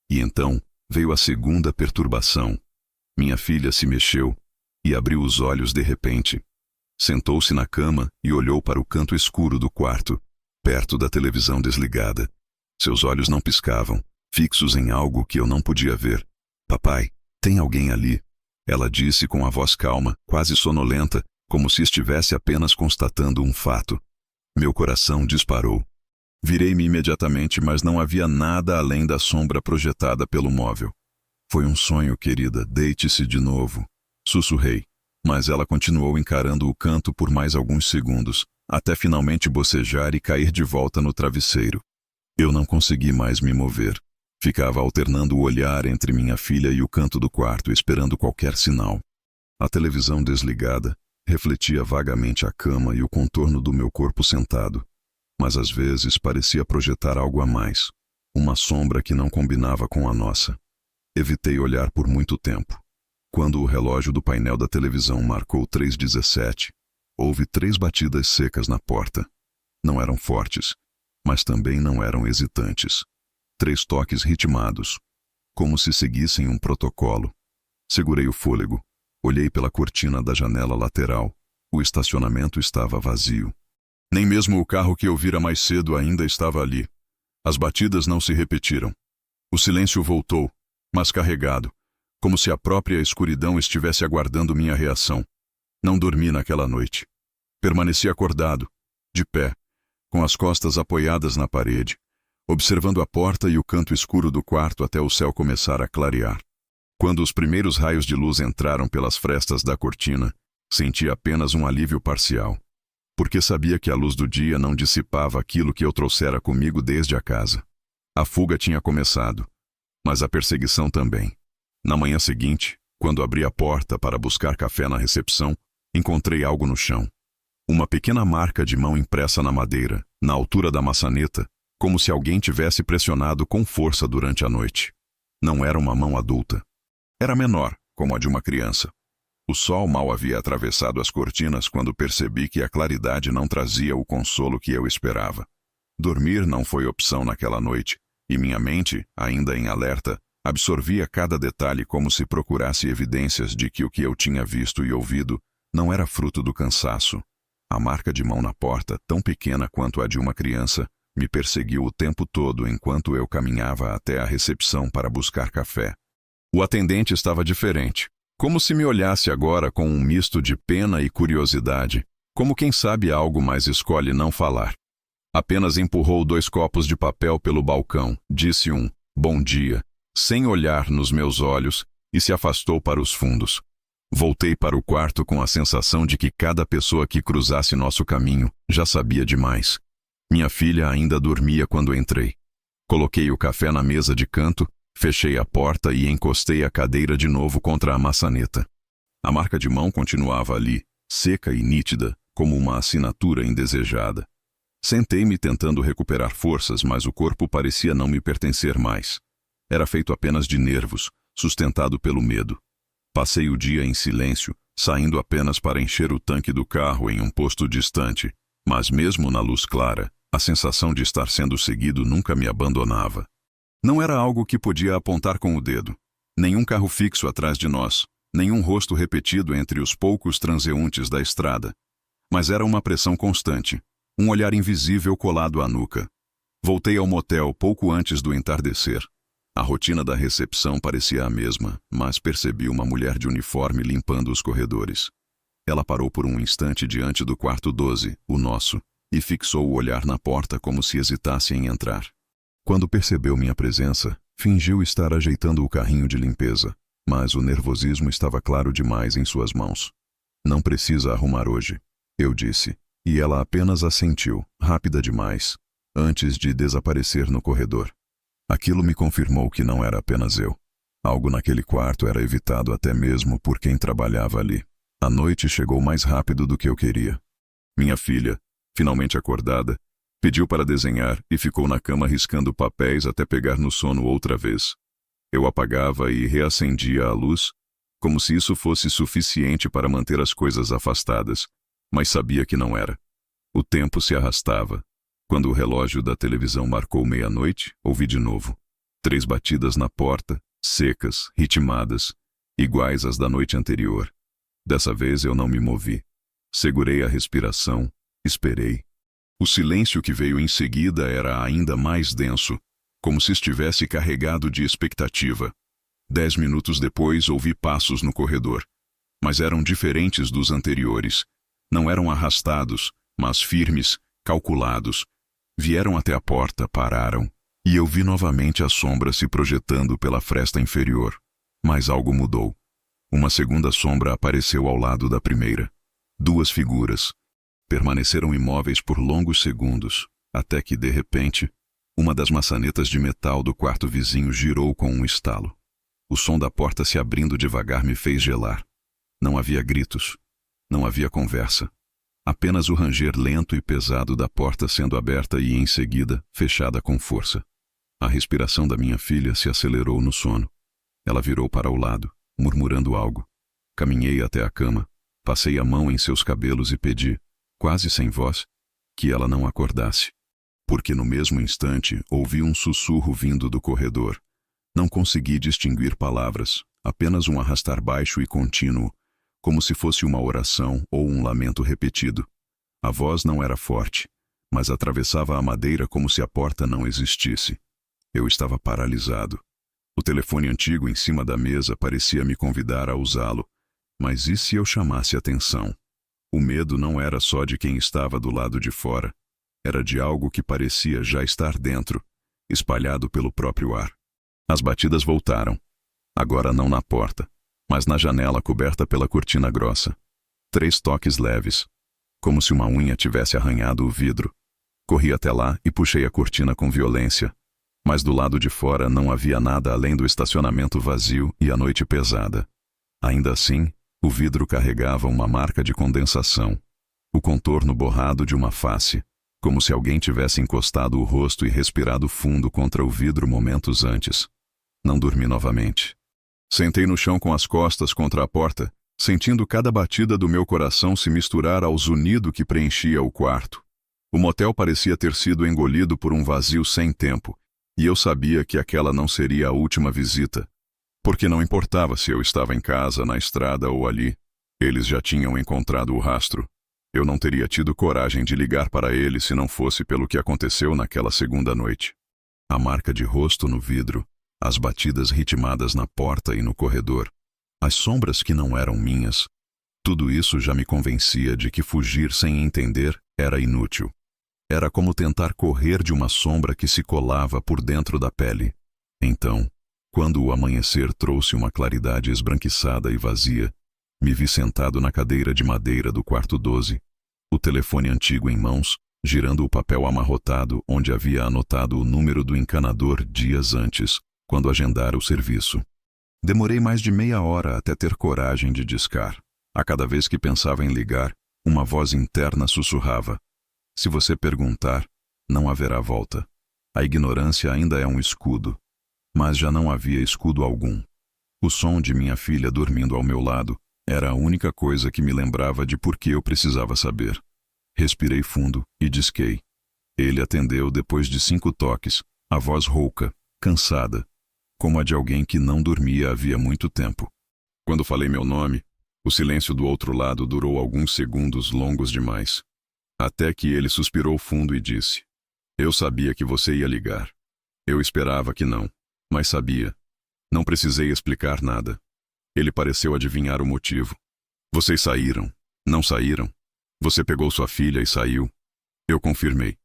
[SPEAKER 1] E então veio a segunda perturbação. Minha filha se mexeu e abriu os olhos de repente. Sentou-se na cama e olhou para o canto escuro do quarto, perto da televisão desligada. Seus olhos não piscavam, fixos em algo que eu não podia ver. "Papai, tem alguém ali?" Ela disse com a voz calma, quase sonolenta, como se estivesse apenas constatando um fato. Meu coração disparou. Virei-me imediatamente, mas não havia nada além da sombra projetada pelo móvel. "Foi um sonho, querida, deite-se de novo", sussurrei, mas ela continuou encarando o canto por mais alguns segundos, até finalmente bocejar e cair de volta no travesseiro. Eu não consegui mais me mover. Ficava alternando o olhar entre minha filha e o canto do quarto, esperando qualquer sinal. A televisão desligada refletia vagamente a cama e o contorno do meu corpo sentado, mas às vezes parecia projetar algo a mais, uma sombra que não combinava com a nossa. Evitei olhar por muito tempo. Quando o relógio do painel da televisão marcou 3:17, houve 3 batidas secas na porta. Não eram fortes, mas também não eram hesitantes. 3 toques ritmados, como se seguissem um protocolo. Segurei o fôlego. Olhei pela cortina da janela lateral. O estacionamento estava vazio. Nem mesmo o carro que eu vira mais cedo ainda estava ali. As batidas não se repetiram. O silêncio voltou, mas carregado, como se a própria escuridão estivesse aguardando minha reação. Não dormi naquela noite. Permaneci acordado, de pé, com as costas apoiadas na parede, observando a porta e o canto escuro do quarto até o céu começar a clarear. Quando os primeiros raios de luz entraram pelas frestas da cortina, senti apenas um alívio parcial, porque sabia que a luz do dia não dissipava aquilo que eu trouxera comigo desde a casa. A fuga tinha começado, mas a perseguição também. Na manhã seguinte, quando abri a porta para buscar café na recepção, encontrei algo no chão. Uma pequena marca de mão impressa na madeira, na altura da maçaneta, como se alguém tivesse pressionado com força durante a noite. Não era uma mão adulta. Era menor, como a de uma criança. O sol mal havia atravessado as cortinas quando percebi que a claridade não trazia o consolo que eu esperava. Dormir não foi opção naquela noite, e minha mente, ainda em alerta, absorvia cada detalhe como se procurasse evidências de que o que eu tinha visto e ouvido não era fruto do cansaço. A marca de mão na porta, tão pequena quanto a de uma criança, me perseguiu o tempo todo enquanto eu caminhava até a recepção para buscar café. O atendente estava diferente, como se me olhasse agora com um misto de pena e curiosidade, como quem sabe algo mas escolhe não falar. Apenas empurrou 2 copos de papel pelo balcão, disse um "bom dia", sem olhar nos meus olhos, e se afastou para os fundos. Voltei para o quarto com a sensação de que cada pessoa que cruzasse nosso caminho já sabia demais. Minha filha ainda dormia quando entrei. Coloquei o café na mesa de canto, fechei a porta e encostei a cadeira de novo contra a maçaneta. A marca de mão continuava ali, seca e nítida, como uma assinatura indesejada. Sentei-me tentando recuperar forças, mas o corpo parecia não me pertencer mais. Era feito apenas de nervos, sustentado pelo medo. Passei o dia em silêncio, saindo apenas para encher o tanque do carro em um posto distante, mas mesmo na luz clara, a sensação de estar sendo seguido nunca me abandonava. Não era algo que podia apontar com o dedo. Nenhum carro fixo atrás de nós, nenhum rosto repetido entre os poucos transeuntes da estrada. Mas era uma pressão constante, um olhar invisível colado à nuca. Voltei ao motel pouco antes do entardecer. A rotina da recepção parecia a mesma, mas percebi uma mulher de uniforme limpando os corredores. Ela parou por um instante diante do quarto 12, o nosso, e fixou o olhar na porta como se hesitasse em entrar. Quando percebeu minha presença, fingiu estar ajeitando o carrinho de limpeza, mas o nervosismo estava claro demais em suas mãos. "Não precisa arrumar hoje", eu disse, e ela apenas assentiu, rápida demais, antes de desaparecer no corredor. Aquilo me confirmou que não era apenas eu. Algo naquele quarto era evitado até mesmo por quem trabalhava ali. A noite chegou mais rápido do que eu queria. Minha filha, finalmente acordada, pediu para desenhar e ficou na cama riscando papéis até pegar no sono outra vez. Eu apagava e reacendia a luz, como se isso fosse suficiente para manter as coisas afastadas, mas sabia que não era. O tempo se arrastava. Quando o relógio da televisão marcou meia-noite, ouvi de novo. 3 batidas na porta, secas, ritmadas, iguais às da noite anterior. Dessa vez eu não me movi. Segurei a respiração, esperei. O silêncio que veio em seguida era ainda mais denso, como se estivesse carregado de expectativa. 10 minutos depois ouvi passos no corredor, mas eram diferentes dos anteriores. Não eram arrastados, mas firmes, calculados. Vieram até a porta, pararam, e eu vi novamente a sombra se projetando pela fresta inferior. Mas algo mudou. Uma segunda sombra apareceu ao lado da primeira. 2 figuras. Permaneceram imóveis por longos segundos, até que, de repente, uma das maçanetas de metal do quarto vizinho girou com um estalo. O som da porta se abrindo devagar me fez gelar. Não havia gritos. Não havia conversa. Apenas o ranger lento e pesado da porta sendo aberta e, em seguida, fechada com força. A respiração da minha filha se acelerou no sono. Ela virou para o lado, murmurando algo. Caminhei até a cama, passei a mão em seus cabelos e pedi, quase sem voz, que ela não acordasse. Porque no mesmo instante ouvi um sussurro vindo do corredor. Não consegui distinguir palavras, apenas um arrastar baixo e contínuo, como se fosse uma oração ou um lamento repetido. A voz não era forte, mas atravessava a madeira como se a porta não existisse. Eu estava paralisado. O telefone antigo em cima da mesa parecia me convidar a usá-lo, mas e se eu chamasse atenção? O medo não era só de quem estava do lado de fora. era de algo que parecia já estar dentro, espalhado pelo próprio ar. As batidas voltaram. Agora não na porta, mas na janela coberta pela cortina grossa. 3 toques leves, como se uma unha tivesse arranhado o vidro. Corri até lá e puxei a cortina com violência, mas do lado de fora não havia nada além do estacionamento vazio e a noite pesada. Ainda assim, o vidro carregava uma marca de condensação, o contorno borrado de uma face, como se alguém tivesse encostado o rosto e respirado fundo contra o vidro momentos antes. Não dormi novamente. Sentei no chão com as costas contra a porta, sentindo cada batida do meu coração se misturar ao zunido que preenchia o quarto. O motel parecia ter sido engolido por um vazio sem tempo, e eu sabia que aquela não seria a última visita, porque não importava se eu estava em casa, na estrada ou ali. Eles já tinham encontrado o rastro. Eu não teria tido coragem de ligar para eles se não fosse pelo que aconteceu naquela segunda noite. A marca de rosto no vidro, as batidas ritmadas na porta e no corredor, as sombras que não eram minhas, tudo isso já me convencia de que fugir sem entender era inútil. Era como tentar correr de uma sombra que se colava por dentro da pele. Então, quando o amanhecer trouxe uma claridade esbranquiçada e vazia, me vi sentado na cadeira de madeira do quarto 12, o telefone antigo em mãos, girando o papel amarrotado onde havia anotado o número do encanador dias antes, quando agendara o serviço. Demorei mais de meia hora até ter coragem de discar. A cada vez que pensava em ligar, uma voz interna sussurrava: se você perguntar, não haverá volta. A ignorância ainda é um escudo. Mas já não havia escudo algum. O som de minha filha dormindo ao meu lado era a única coisa que me lembrava de por que eu precisava saber. Respirei fundo e disquei. Ele atendeu depois de 5 toques, a voz rouca, cansada, como a de alguém que não dormia havia muito tempo. Quando falei meu nome, o silêncio do outro lado durou alguns segundos longos demais. Até que ele suspirou fundo e disse: eu sabia que você ia ligar. Eu esperava que não, mas sabia. Não precisei explicar nada. Ele pareceu adivinhar o motivo. Vocês saíram. Não saíram. Você pegou sua filha e saiu. Eu confirmei.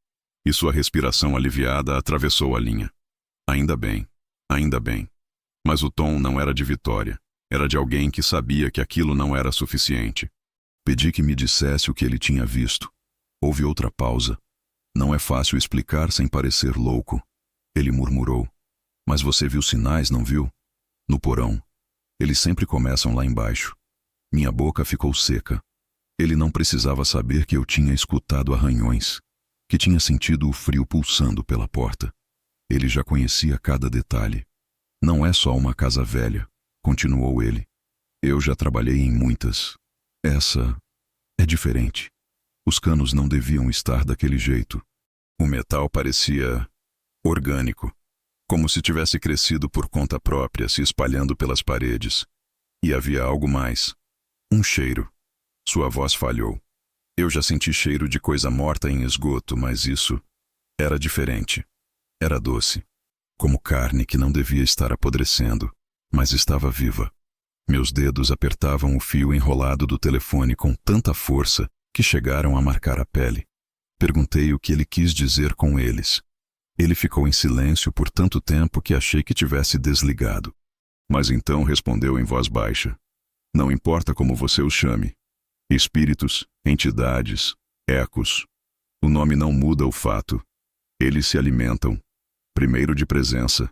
[SPEAKER 1] E sua respiração aliviada atravessou a linha. Ainda bem. Ainda bem. Mas o tom não era de vitória. Era de alguém que sabia que aquilo não era suficiente. Pedi que me dissesse o que ele tinha visto. Houve outra pausa. Não é fácil explicar sem parecer louco. Ele murmurou: mas você viu sinais, não viu? No porão. Eles sempre começam lá embaixo. Minha boca ficou seca. Ele não precisava saber que eu tinha escutado arranhões, que tinha sentido o frio pulsando pela porta. Ele já conhecia cada detalhe. Não é só uma casa velha, continuou ele. Eu já trabalhei em muitas. Essa é diferente. Os canos não deviam estar daquele jeito. O metal parecia orgânico, como se tivesse crescido por conta própria, se espalhando pelas paredes. E havia algo mais. Um cheiro. Sua voz falhou. Eu já senti cheiro de coisa morta em esgoto, mas isso era diferente. Era doce. Como carne que não devia estar apodrecendo, mas estava viva. Meus dedos apertavam o fio enrolado do telefone com tanta força que chegaram a marcar a pele. Perguntei o que ele quis dizer com eles. Ele ficou em silêncio por tanto tempo que achei que tivesse desligado. Mas então respondeu em voz baixa: não importa como você os chame. Espíritos, entidades, ecos. O nome não muda o fato. Eles se alimentam. Primeiro de presença,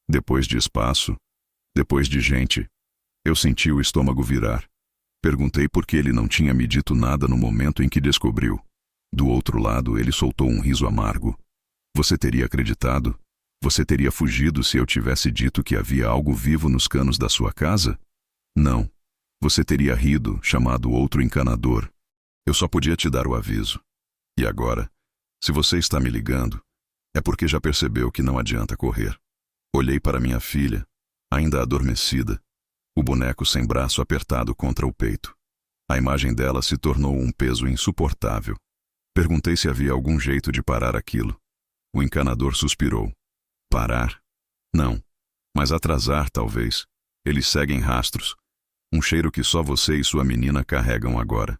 [SPEAKER 1] depois de espaço, depois de gente. Eu senti o estômago virar. Perguntei por que ele não tinha me dito nada no momento em que descobriu. Do outro lado, ele soltou um riso amargo. Você teria acreditado? Você teria fugido se eu tivesse dito que havia algo vivo nos canos da sua casa? Não. Você teria rido, chamado outro encanador. Eu só podia te dar o aviso. E agora, se você está me ligando, é porque já percebeu que não adianta correr. Olhei para minha filha, ainda adormecida, o boneco sem braço apertado contra o peito. A imagem dela se tornou um peso insuportável. Perguntei se havia algum jeito de parar aquilo. O encanador suspirou. Parar? Não. Mas atrasar, talvez. Eles seguem rastros. Um cheiro que só você e sua menina carregam agora.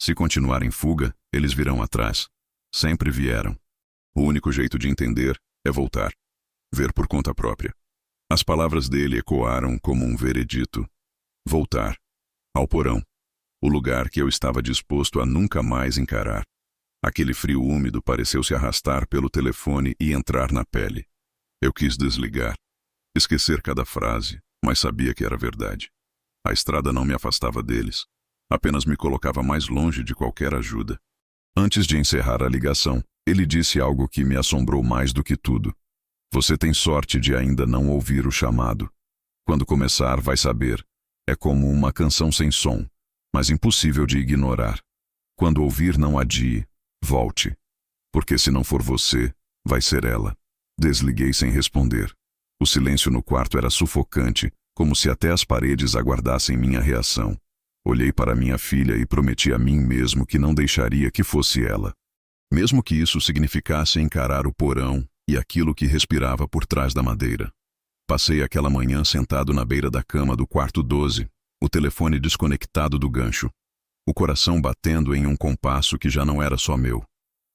[SPEAKER 1] Se continuar em fuga, eles virão atrás. Sempre vieram. O único jeito de entender é voltar. Ver por conta própria. As palavras dele ecoaram como um veredito. Voltar. Ao porão. O lugar que eu estava disposto a nunca mais encarar. Aquele frio úmido pareceu se arrastar pelo telefone e entrar na pele. Eu quis desligar. Esquecer cada frase, mas sabia que era verdade. A estrada não me afastava deles. Apenas me colocava mais longe de qualquer ajuda. Antes de encerrar a ligação, ele disse algo que me assombrou mais do que tudo. Você tem sorte de ainda não ouvir o chamado. Quando começar, vai saber. É como uma canção sem som, mas impossível de ignorar. Quando ouvir, não adie. Volte. Porque se não for você, vai ser ela. Desliguei sem responder. O silêncio no quarto era sufocante, como se até as paredes aguardassem minha reação. Olhei para minha filha e prometi a mim mesmo que não deixaria que fosse ela. Mesmo que isso significasse encarar o porão e aquilo que respirava por trás da madeira. Passei aquela manhã sentado na beira da cama do quarto 12, o telefone desconectado do gancho. O coração batendo em um compasso que já não era só meu.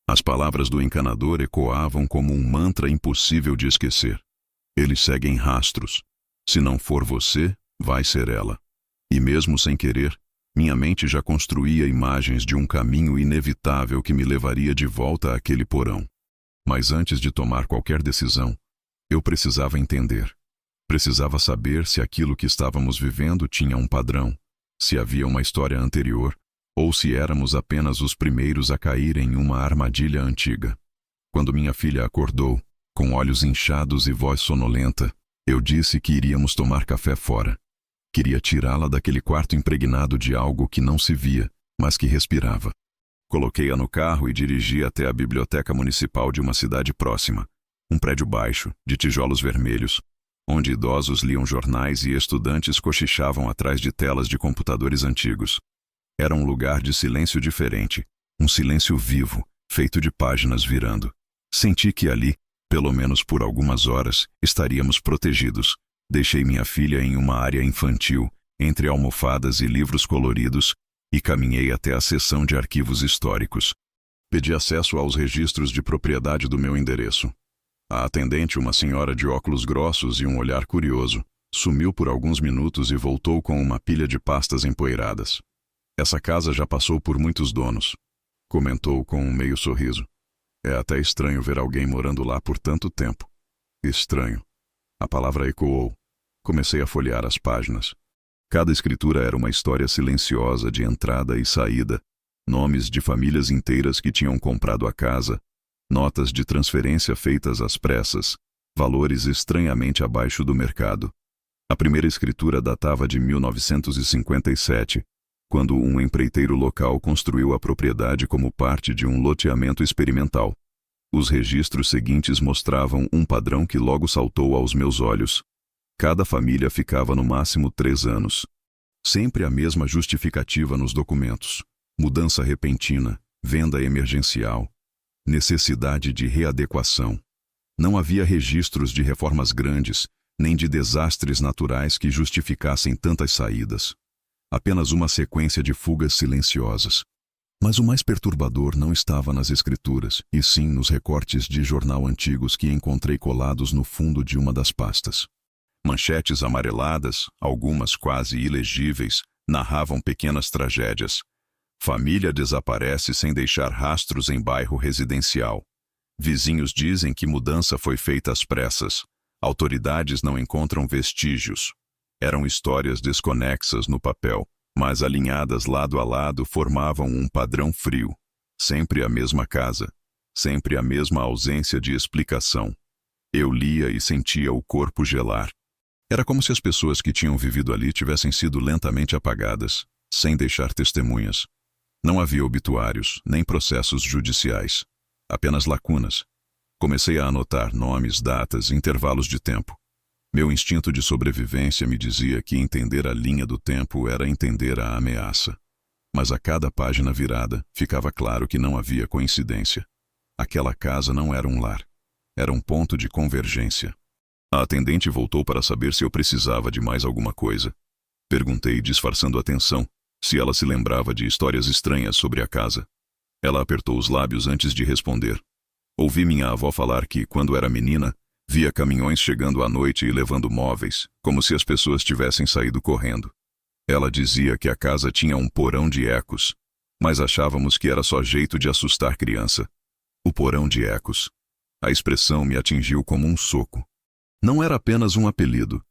[SPEAKER 1] As palavras do encanador ecoavam como um mantra impossível de esquecer. Eles seguem rastros. Se não for você, vai ser ela. E mesmo sem querer, minha mente já construía imagens de um caminho inevitável que me levaria de volta àquele porão. Mas antes de tomar qualquer decisão, eu precisava entender. Precisava saber se aquilo que estávamos vivendo tinha um padrão, se havia uma história anterior, ou se éramos apenas os primeiros a cair em uma armadilha antiga. Quando minha filha acordou, com olhos inchados e voz sonolenta, eu disse que iríamos tomar café fora. Queria tirá-la daquele quarto impregnado de algo que não se via, mas que respirava. Coloquei-a no carro e dirigi até a biblioteca municipal de uma cidade próxima, um prédio baixo, de tijolos vermelhos, onde idosos liam jornais e estudantes cochichavam atrás de telas de computadores antigos. Era um lugar de silêncio diferente, um silêncio vivo, feito de páginas virando. Senti que ali, pelo menos por algumas horas, estaríamos protegidos. Deixei minha filha em uma área infantil, entre almofadas e livros coloridos, e caminhei até a seção de arquivos históricos. Pedi acesso aos registros de propriedade do meu endereço. A atendente, uma senhora de óculos grossos e um olhar curioso, sumiu por alguns minutos e voltou com uma pilha de pastas empoeiradas. Essa casa já passou por muitos donos, comentou com um meio sorriso. É até estranho ver alguém morando lá por tanto tempo. Estranho. A palavra ecoou. Comecei a folhear as páginas. Cada escritura era uma história silenciosa de entrada e saída, nomes de famílias inteiras que tinham comprado a casa, notas de transferência feitas às pressas, valores estranhamente abaixo do mercado. A primeira escritura datava de 1957, quando um empreiteiro local construiu a propriedade como parte de um loteamento experimental. Os registros seguintes mostravam um padrão que logo saltou aos meus olhos. Cada família ficava no máximo 3 anos. Sempre a mesma justificativa nos documentos. Mudança repentina, venda emergencial, necessidade de readequação. Não havia registros de reformas grandes, nem de desastres naturais que justificassem tantas saídas. Apenas uma sequência de fugas silenciosas. Mas o mais perturbador não estava nas escrituras, e sim nos recortes de jornal antigos que encontrei colados no fundo de uma das pastas. Manchetes amareladas, algumas quase ilegíveis, narravam pequenas tragédias. Família desaparece sem deixar rastros em bairro residencial. Vizinhos dizem que mudança foi feita às pressas. Autoridades não encontram vestígios. Eram histórias desconexas no papel, mas alinhadas lado a lado formavam um padrão frio. Sempre a mesma casa. Sempre a mesma ausência de explicação. Eu lia e sentia o corpo gelar. Era como se as pessoas que tinham vivido ali tivessem sido lentamente apagadas, sem deixar testemunhas. Não havia obituários, nem processos judiciais. Apenas lacunas. Comecei a anotar nomes, datas, intervalos de tempo. Meu instinto de sobrevivência me dizia que entender a linha do tempo era entender a ameaça. Mas a cada página virada, ficava claro que não havia coincidência. Aquela casa não era um lar. Era um ponto de convergência. A atendente voltou para saber se eu precisava de mais alguma coisa. Perguntei, disfarçando a tensão, se ela se lembrava de histórias estranhas sobre a casa. Ela apertou os lábios antes de responder. Ouvi minha avó falar que, quando era menina, via caminhões chegando à noite e levando móveis, como se as pessoas tivessem saído correndo. Ela dizia que a casa tinha um porão de ecos, mas achávamos que era só jeito de assustar criança. O porão de ecos. A expressão me atingiu como um soco. Não era apenas um apelido.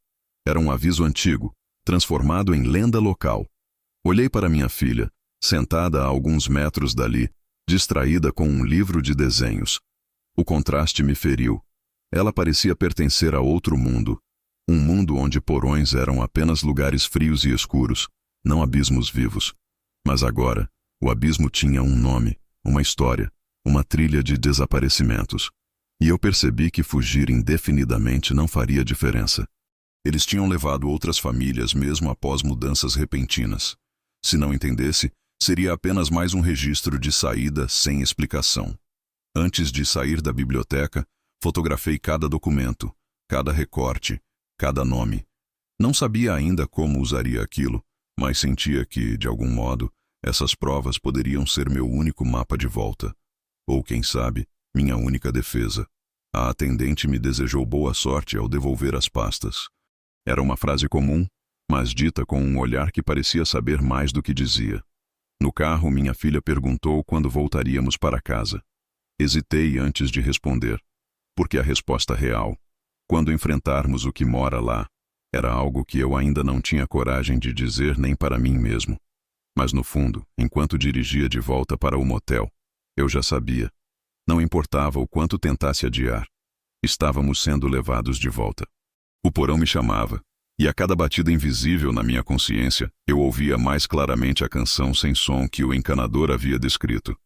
[SPEAKER 1] Era um aviso antigo, transformado em lenda local. Olhei para minha filha, sentada a alguns metros dali, distraída com um livro de desenhos. O contraste me feriu. Ela parecia pertencer a outro mundo. Um mundo onde porões eram apenas lugares frios e escuros, não abismos vivos. Mas agora, o abismo tinha um nome, uma história, uma trilha de desaparecimentos. E eu percebi que fugir indefinidamente não faria diferença. Eles tinham levado outras famílias mesmo após mudanças repentinas. Se não entendesse, seria apenas mais um registro de saída sem explicação. Antes de sair da biblioteca, fotografei cada documento, cada recorte, cada nome. Não sabia ainda como usaria aquilo, mas sentia que, de algum modo, essas provas poderiam ser meu único mapa de volta. Ou, quem sabe, minha única defesa. A atendente me desejou boa sorte ao devolver as pastas. Era uma frase comum, mas dita com um olhar que parecia saber mais do que dizia. No carro, minha filha perguntou quando voltaríamos para casa. Hesitei antes de responder, porque a resposta real, quando enfrentarmos o que mora lá, era algo que eu ainda não tinha coragem de dizer nem para mim mesmo. Mas no fundo, enquanto dirigia de volta para o motel, eu já sabia. Não importava o quanto tentasse adiar. Estávamos sendo levados de volta. O porão me chamava, e a cada batida invisível na minha consciência, eu ouvia mais claramente a canção sem som que o encanador havia descrito.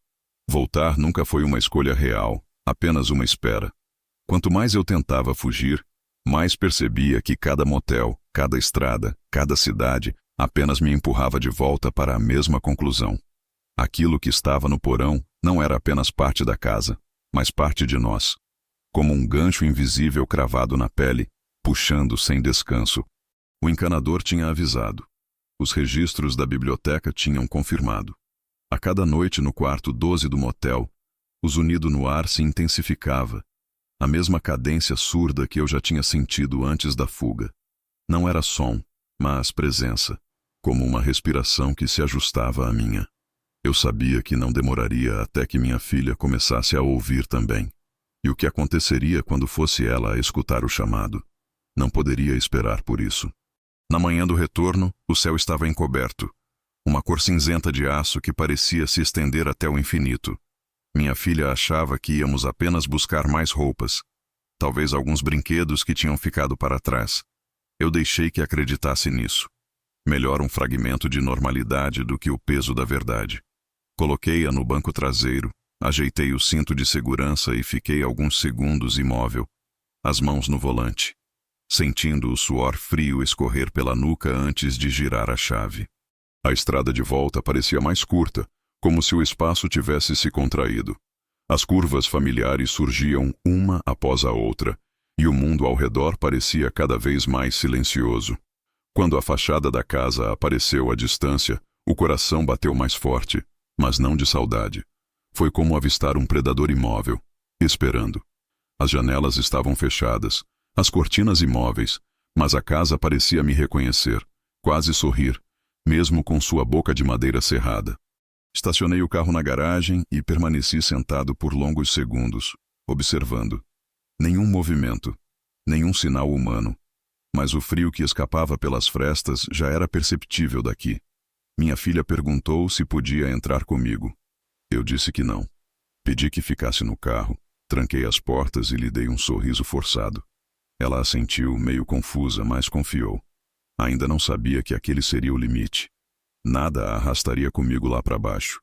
[SPEAKER 1] Voltar nunca foi uma escolha real, apenas uma espera. Quanto mais eu tentava fugir, mais percebia que cada motel, cada estrada, cada cidade apenas me empurrava de volta para a mesma conclusão. Aquilo que estava no porão não era apenas parte da casa, mas parte de nós. Como um gancho invisível cravado na pele, puxando sem descanso. O encanador tinha avisado. Os registros da biblioteca tinham confirmado. A cada noite no quarto 12 do motel, o zunido no ar se intensificava. A mesma cadência surda que eu já tinha sentido antes da fuga. Não era som, mas presença, como uma respiração que se ajustava à minha. Eu sabia que não demoraria até que minha filha começasse a ouvir também. E o que aconteceria quando fosse ela a escutar o chamado? Não poderia esperar por isso. Na manhã do retorno, o céu estava encoberto. Uma cor cinzenta de aço que parecia se estender até o infinito. Minha filha achava que íamos apenas buscar mais roupas. Talvez alguns brinquedos que tinham ficado para trás. Eu deixei que acreditasse nisso. Melhor um fragmento de normalidade do que o peso da verdade. Coloquei-a no banco traseiro, ajeitei o cinto de segurança e fiquei alguns segundos imóvel, as mãos no volante, sentindo o suor frio escorrer pela nuca antes de girar a chave. A estrada de volta parecia mais curta, como se o espaço tivesse se contraído. As curvas familiares surgiam uma após a outra, e o mundo ao redor parecia cada vez mais silencioso. Quando a fachada da casa apareceu à distância, o coração bateu mais forte, mas não de saudade. Foi como avistar um predador imóvel, esperando. As janelas estavam fechadas, as cortinas imóveis, mas a casa parecia me reconhecer, quase sorrir, mesmo com sua boca de madeira cerrada. Estacionei o carro na garagem e permaneci sentado por longos segundos, observando. Nenhum movimento, nenhum sinal humano, mas o frio que escapava pelas frestas já era perceptível daqui. Minha filha perguntou se podia entrar comigo. Eu disse que não. Pedi que ficasse no carro, tranquei as portas e lhe dei um sorriso forçado. Ela assentiu, meio confusa, mas confiou. Ainda não sabia que aquele seria o limite. Nada a arrastaria comigo lá para baixo.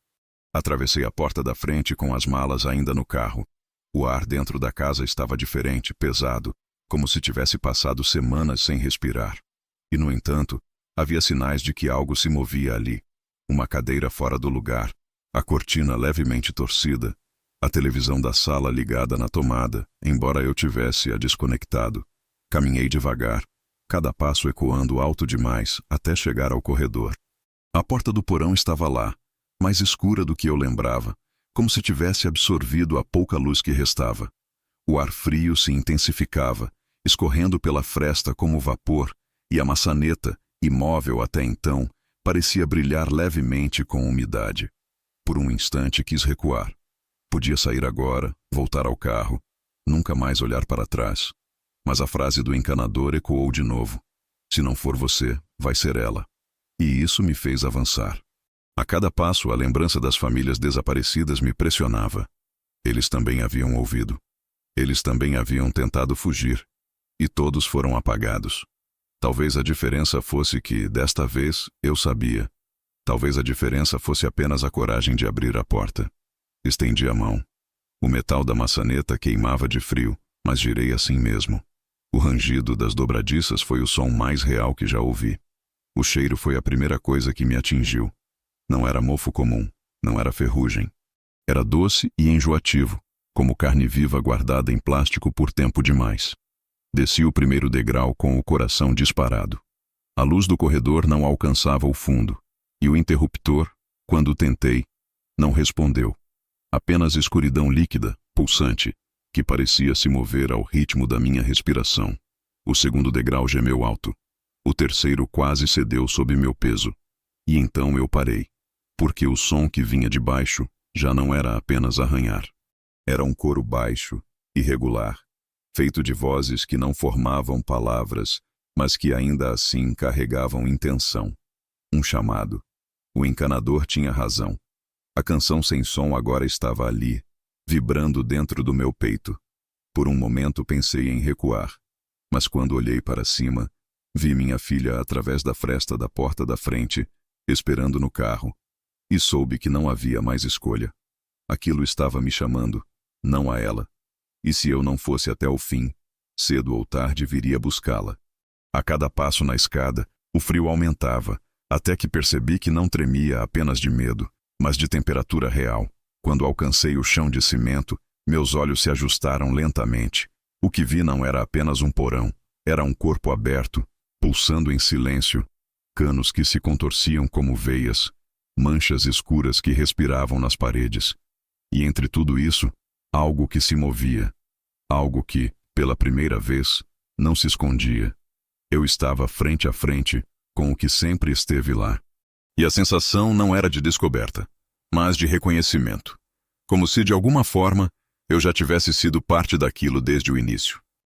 [SPEAKER 1] Atravessei a porta da frente com as malas ainda no carro. O ar dentro da casa estava diferente, pesado, como se tivesse passado semanas sem respirar. E, no entanto, havia sinais de que algo se movia ali. Uma cadeira fora do lugar, a cortina levemente torcida, a televisão da sala ligada na tomada, embora eu tivesse a desconectado. Caminhei devagar, cada passo ecoando alto demais, até chegar ao corredor. A porta do porão estava lá, mais escura do que eu lembrava, como se tivesse absorvido a pouca luz que restava. O ar frio se intensificava, escorrendo pela fresta como vapor, e a maçaneta, imóvel até então, parecia brilhar levemente com umidade. Por um instante quis recuar. Podia sair agora, voltar ao carro, nunca mais olhar para trás. Mas a frase do encanador ecoou de novo. Se não for você, vai ser ela. E isso me fez avançar. A cada passo, a lembrança das famílias desaparecidas me pressionava. Eles também haviam ouvido. Eles também haviam tentado fugir. E todos foram apagados. Talvez a diferença fosse que, desta vez, eu sabia. Talvez a diferença fosse apenas a coragem de abrir a porta. Estendi a mão. O metal da maçaneta queimava de frio, mas girei assim mesmo. O rangido das dobradiças foi o som mais real que já ouvi. O cheiro foi a primeira coisa que me atingiu. Não era mofo comum, não era ferrugem. Era doce e enjoativo, como carne viva guardada em plástico por tempo demais. Desci o primeiro degrau com o coração disparado. A luz do corredor não alcançava o fundo, e o interruptor, quando tentei, não respondeu. Apenas escuridão líquida, pulsante, que parecia se mover ao ritmo da minha respiração. O segundo degrau gemeu alto. O terceiro quase cedeu sob meu peso. E então eu parei, porque o som que vinha de baixo já não era apenas arranhar. Era um coro baixo, irregular, feito de vozes que não formavam palavras, mas que ainda assim carregavam intenção. Um chamado. O encanador tinha razão. A canção sem som agora estava ali, vibrando dentro do meu peito. Por um momento pensei em recuar, mas quando olhei para cima, vi minha filha através da fresta da porta da frente, esperando no carro, e soube que não havia mais escolha. Aquilo estava me chamando, não a ela. E se eu não fosse até o fim, cedo ou tarde viria buscá-la. A cada passo na escada, o frio aumentava, até que percebi que não tremia apenas de medo, mas de temperatura real. Quando alcancei o chão de cimento, meus olhos se ajustaram lentamente. O que vi não era apenas um porão, era um corpo aberto, pulsando em silêncio, canos que se contorciam como veias, manchas escuras que respiravam nas paredes. E entre tudo isso, algo que se movia, algo que, pela primeira vez, não se escondia. Eu estava frente a frente com o que sempre esteve lá. E a sensação não era de descoberta, mas de reconhecimento. Como se, de alguma forma, eu já tivesse sido parte daquilo desde o início.